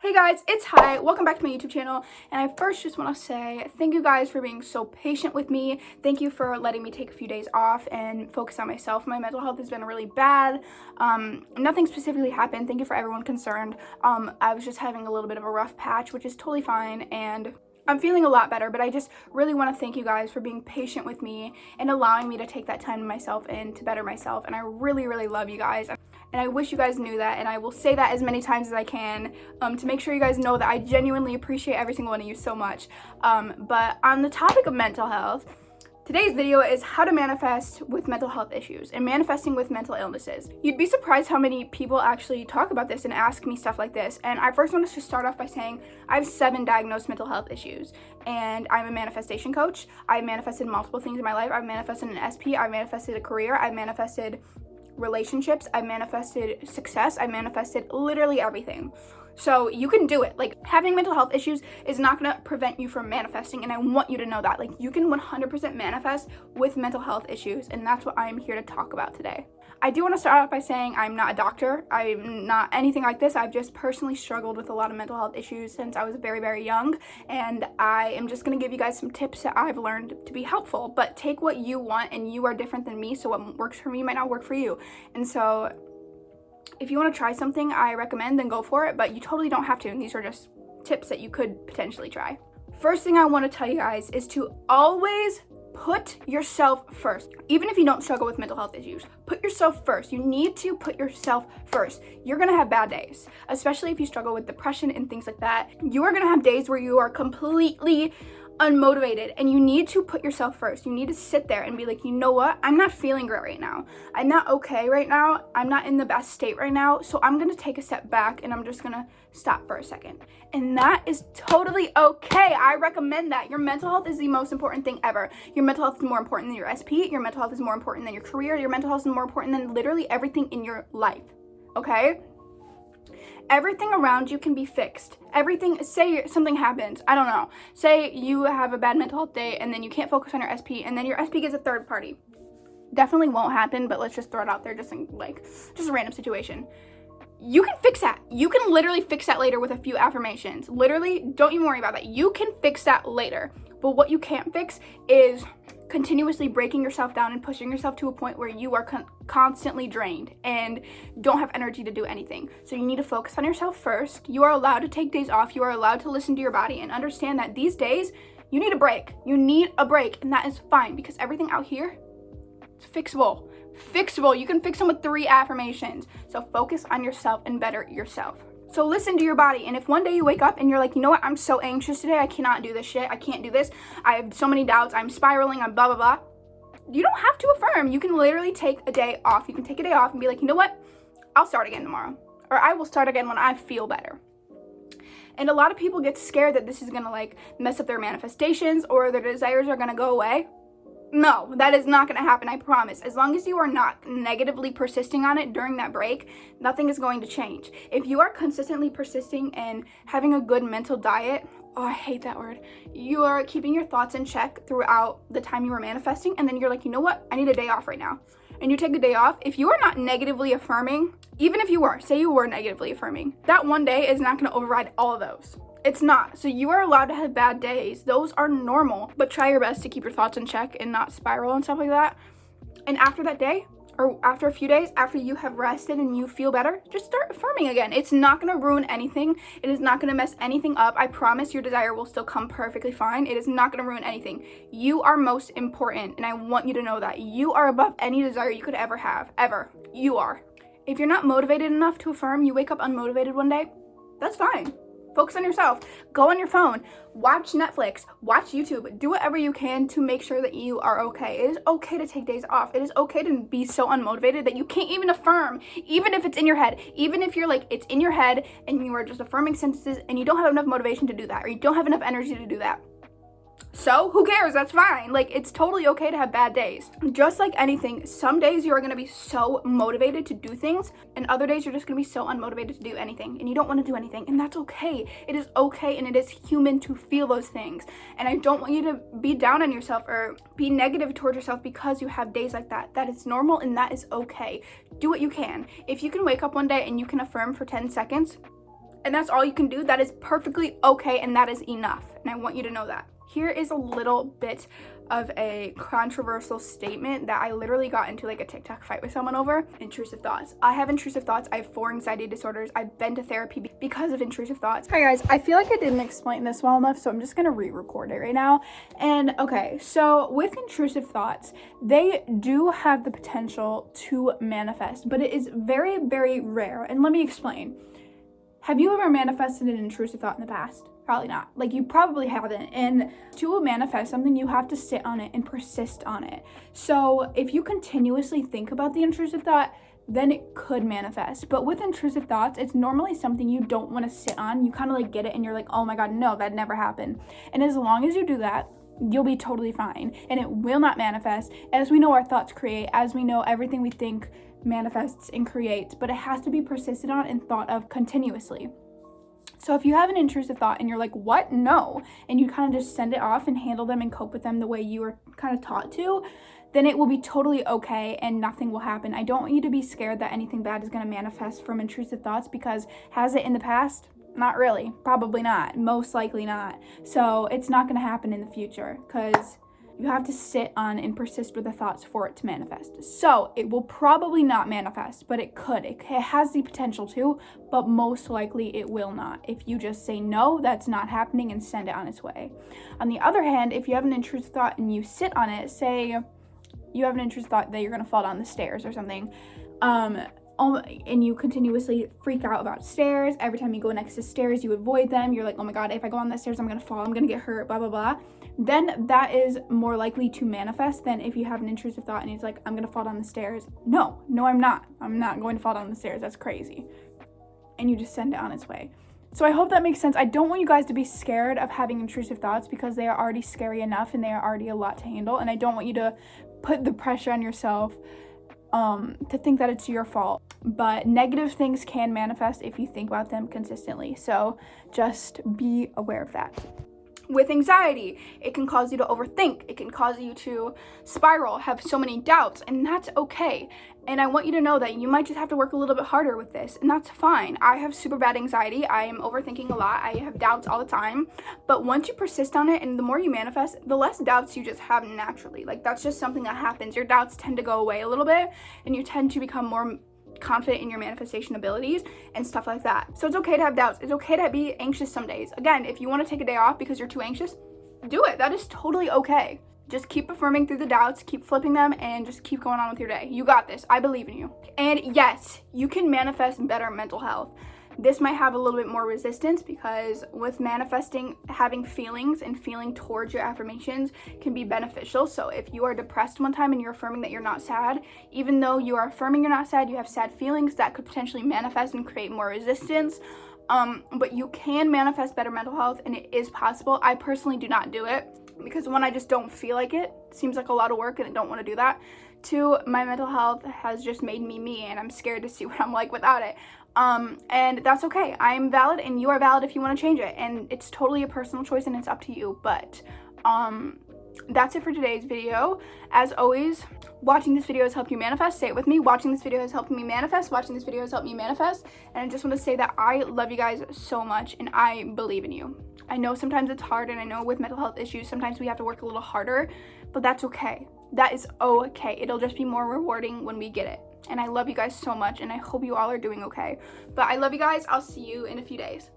Hey guys, it's Hi. Welcome back to my YouTube channel. And I first just want to say thank you guys for being so patient with me. Thank you for letting me take a few days off and focus on myself. My mental health has been really bad. Nothing specifically happened. Thank you for everyone concerned. I was just having a little bit of a rough patch, which is totally fine, and I'm feeling a lot better, but I just really want to thank you guys for being patient with me and allowing me to take that time to myself and to better myself. And I really, really love you guys. And I wish you guys knew that, and I will say that as many times as I can to make sure you guys know that I genuinely appreciate every single one of you so much. But on the topic of mental health, today's video is how to manifest with mental health issues and manifesting with mental illnesses. You'd be surprised how many people actually talk about this and ask me stuff like this. And I first want to start off by saying I have 7 diagnosed mental health issues, and I'm a manifestation coach. I've manifested multiple things in my life. I've manifested an SP, I've manifested a career, I've manifested relationships, I manifested success, I manifested literally everything. So you can do it. Like, having mental health issues is not going to prevent you from manifesting, and I want you to know that. Like, you can 100% manifest with mental health issues, and that's what I'm here to talk about today. I do want to start off by saying I'm not a doctor. I'm not anything like this. I've just personally struggled with a lot of mental health issues since I was very, very young, and I am just going to give you guys some tips that I've learned to be helpful. But take what you want, and you are different than me, so what works for me might not work for you. And so if you want to try something I recommend, then go for it, but you totally don't have to, and these are just tips that you could potentially try. First thing I want to tell you guys is to always put yourself first. Even if you don't struggle with mental health issues, put yourself first. You need to put yourself first. You're gonna have bad days, especially if you struggle with depression and things like that. You are gonna have days where you are completely unmotivated, and you need to put yourself first. You need to sit there and be like, you know what? I'm not feeling great right now. I'm not okay right now. I'm not in the best state right now. So I'm gonna take a step back and I'm just gonna stop for a second. And that is totally okay. I recommend that. Your mental health is the most important thing ever. Your mental health is more important than your SP. Your mental health is more important than your career. Your mental health is more important than literally everything in your life. Okay? Everything around you can be fixed. Everything, say something happens, I don't know. Say you have a bad mental health day and then you can't focus on your SP, and then your SP gets a third party. Definitely won't happen, but let's just throw it out there just a random situation. You can fix that. You can literally fix that later with a few affirmations. Literally, don't even worry about that. You can fix that later. But what you can't fix is continuously breaking yourself down and pushing yourself to a point where you are constantly drained and don't have energy to do anything. So you need to focus on yourself first. You are allowed to take days off. You are allowed to listen to your body and understand that these days you need a break. You need a break, and that is fine because everything out here is fixable. You can fix them with 3 affirmations. So focus on yourself and better yourself. So listen to your body, and if one day you wake up and you're like, you know what, I'm so anxious today, I cannot do this shit, I can't do this, I have so many doubts, I'm spiraling, I'm blah, blah, blah, you don't have to affirm. You can literally take a day off. You can take a day off and be like, you know what, I'll start again tomorrow, or I will start again when I feel better. And a lot of people get scared that this is gonna like mess up their manifestations or their desires are gonna go away. No, that is not going to happen, I promise. As long as you are not negatively persisting on it during that break, nothing is going to change. If you are consistently persisting and having a good mental diet, oh, I hate that word. You are keeping your thoughts in check throughout the time you are manifesting, and then you're like, you know what? I need a day off right now. And you take a day off. If you are not negatively affirming, even if you were, say you were negatively affirming, that one day is not going to override all of those. It's not. So you are allowed to have bad days. Those are normal, but try your best to keep your thoughts in check and not spiral and stuff like that. And after that day, or after a few days, after you have rested and you feel better, just start affirming again. It's not going to ruin anything. It is not going to mess anything up. I promise your desire will still come perfectly fine. It is not going to ruin anything. You are most important, and I want you to know that. You are above any desire you could ever have, ever. You are. If you're not motivated enough to affirm, you wake up unmotivated one day, that's fine. Focus on yourself. Go on your phone. Watch Netflix. Watch YouTube. Do whatever you can to make sure that you are okay. It is okay to take days off. It is okay to be so unmotivated that you can't even affirm, even if it's in your head. Even if you're like, it's in your head and you are just affirming sentences and you don't have enough motivation to do that, or you don't have enough energy to do that. So who cares? That's fine. Like, it's totally okay to have bad days. Just like anything, some days you are going to be so motivated to do things, and other days you're just going to be so unmotivated to do anything, and you don't want to do anything, and that's okay. It is okay, and it is human to feel those things. And I don't want you to be down on yourself or be negative towards yourself because you have days like that. That is normal, and that is okay. Do what you can. If you can wake up one day and you can affirm for 10 seconds, and that's all you can do, that is perfectly okay, and that is enough. And I want you to know that. Here is a little bit of a controversial statement that I literally got into like a TikTok fight with someone over. Intrusive thoughts. I have intrusive thoughts. I have 4 anxiety disorders. I've been to therapy because of intrusive thoughts. Hi guys, I feel like I didn't explain this well enough, so I'm just gonna re-record it right now. And okay, so with intrusive thoughts, they do have the potential to manifest, but it is very, very rare. And let me explain. Have you ever manifested an intrusive thought in the past? Probably not. Like, you probably haven't. And to manifest something, you have to sit on it and persist on it. So if you continuously think about the intrusive thought, then it could manifest. But with intrusive thoughts, it's normally something you don't want to sit on. You kind of like get it and you're like, oh my God, no, that never happened. And as long as you do that, you'll be totally fine. And it will not manifest. As we know, our thoughts create. As we know, everything we think manifests and creates. But it has to be persisted on and thought of continuously. So if you have an intrusive thought and you're like, what? No. And you kind of just send it off and handle them and cope with them the way you were kind of taught to, then it will be totally okay and nothing will happen. I don't want you to be scared that anything bad is going to manifest from intrusive thoughts, because has it in the past? Not really. Probably not. Most likely not. So it's not going to happen in the future, because you have to sit on and persist with the thoughts for it to manifest. So it will probably not manifest, but it could. It has the potential to, but most likely it will not. If you just say, no, that's not happening, and send it on its way. On the other hand, if you have an intrusive thought and you sit on it, say you have an intrusive thought that you're going to fall down the stairs or something, and you continuously freak out about stairs. Every time you go next to stairs, you avoid them. You're like, oh my God, if I go on that stairs, I'm going to fall. I'm going to get hurt, blah, blah, blah. Then that is more likely to manifest than if you have an intrusive thought and it's like, I'm going to fall down the stairs. No, I'm not. I'm not going to fall down the stairs. That's crazy. And you just send it on its way. So I hope that makes sense. I don't want you guys to be scared of having intrusive thoughts, because they are already scary enough and they are already a lot to handle. And I don't want you to put the pressure on yourself to think that it's your fault. But negative things can manifest if you think about them consistently. So just be aware of that. With anxiety, it can cause you to overthink. It can cause you to spiral, have so many doubts, and that's okay. And I want you to know that you might just have to work a little bit harder with this, and that's fine. I have super bad anxiety. I am overthinking a lot. I have doubts all the time. But once you persist on it and the more you manifest, the less doubts you just have naturally. Like, that's just something that happens. Your doubts tend to go away a little bit, and you tend to become more confident in your manifestation abilities and stuff like that. So it's okay to have doubts. It's okay to be anxious some days. Again, if you want to take a day off because you're too anxious, do it. That is totally okay. Just keep affirming through the doubts, keep flipping them, and just keep going on with your day. You got this. I believe in you. And yes, you can manifest better mental health. This might have a little bit more resistance, because with manifesting, having feelings and feeling towards your affirmations can be beneficial. So if you are depressed one time and you're affirming that you're not sad, even though you are affirming you're not sad, you have sad feelings, that could potentially manifest and create more resistance. But you can manifest better mental health, and it is possible. I personally do not do it, because one, I just don't feel like it. Seems like a lot of work and I don't want to do that. 2, my mental health has just made me me, and I'm scared to see what I'm like without it. And that's okay. I'm valid and you are valid if you want to change it, and it's totally a personal choice and it's up to you. But that's it for today's video. As always, watching this video has helped you manifest. Say it with me. Watching this video has helped me manifest. Watching this video has helped me manifest. And I just want to say that I love you guys so much, and I believe in you. I know sometimes it's hard, and I know with mental health issues, sometimes we have to work a little harder, but that's okay. That is okay. It'll just be more rewarding when we get it. And I love you guys so much, and I hope you all are doing okay. But I love you guys. I'll see you in a few days.